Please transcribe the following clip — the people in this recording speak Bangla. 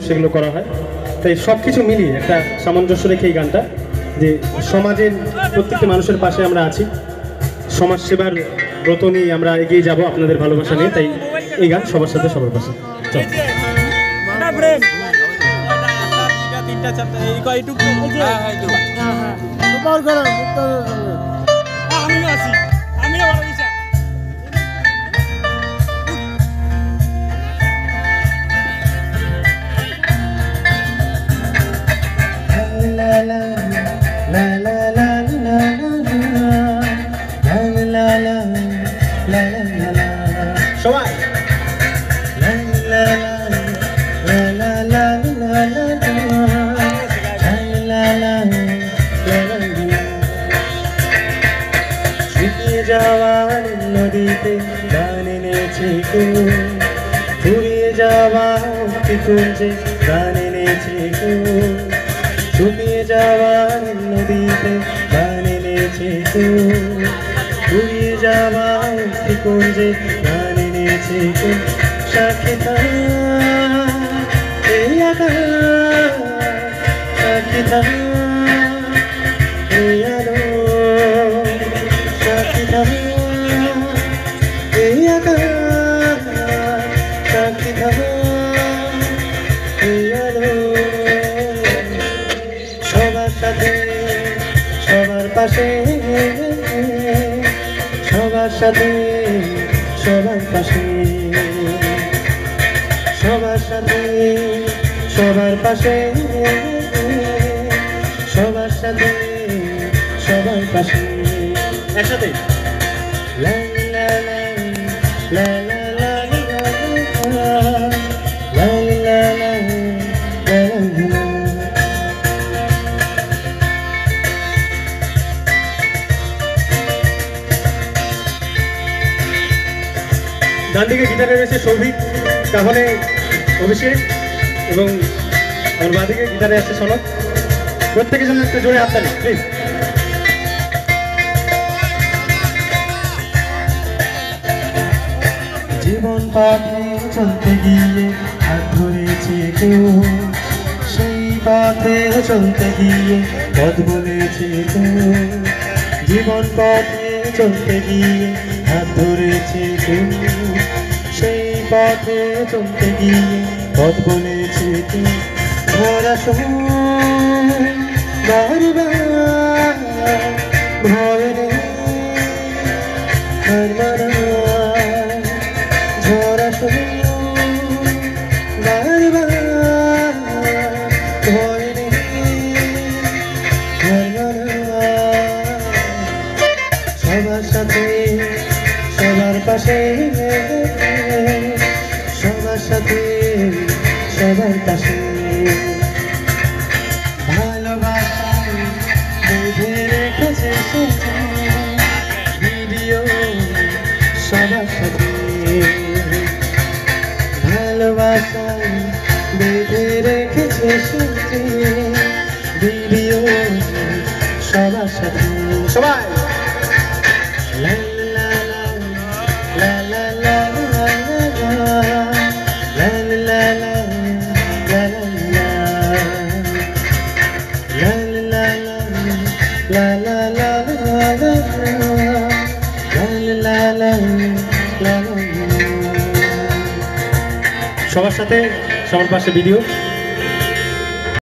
সেগুলো করা হয়। তাই সব কিছু মিলিয়ে একটা সামঞ্জস্য রেখে এই গানটা, যে সমাজের প্রত্যেকটা মানুষের পাশে আমরা আছি, সমাজ সেবার ব্রত নিয়ে আমরা এগিয়ে যাব আপনাদের ভালোবাসা নিয়ে। তাই এই গান সবার সাথে সবার পাশে। সবাই শুকিয়ে যাওয়ার নদীতে গান এনেছে ফুরিয়ে যাওয়া কুঞ্জে গান এনেছে শুকিয়ে যাওয়ার নদীতে গান এনেছে ফুরিয়ে যাওয়া কুঞ্জে গান এনেছে সাক্ষী এই আকাশ সাক্ষী এই আলো সাক্ষী এই আকাশ সাক্ষী এই আলো সবার সাথে সবার পাশে সবার সাথে সবার পাশে সবার সাথে সবার পাশে সবার সাথে সবার পাশে একসাথে লা লা লা লা লা লা লা লা লা ডান দিকে গিটারে রয়েছে সৌভিক, তাহলে অভিষেক, এবং আমার বাঁ দিকে গিটারে আছে সনক। প্রত্যেকের জন্য একটু জোরে হাততালি প্লিজ। জীবন পথে চলতে গিয়ে হাত ধরেছে কেউ, সেই পথে চলতে গিয়ে পথ বলেছে কেউ। জীবন পথে চলতে গিয়ে হাত ধরেছে কেউ, সেই পথে চলতে গিয়ে পথ বলেছে কেউ। ভরা সময় বারবার ভয় নেই ঝরা সময় বারবার ভয় নেই সবার সাথে সবার পাশে সবার সাথে সবার পাশে ভালোবাসা বেঁধে রেখেছে ভিডিও সবার সাথে ভালোবাসা বেঁধে রেখেছে ভিডিও সবার সাথে সবাই লা লা লা লা লা লা লা লা সবার সাথে সবার পাশে ভিডিও।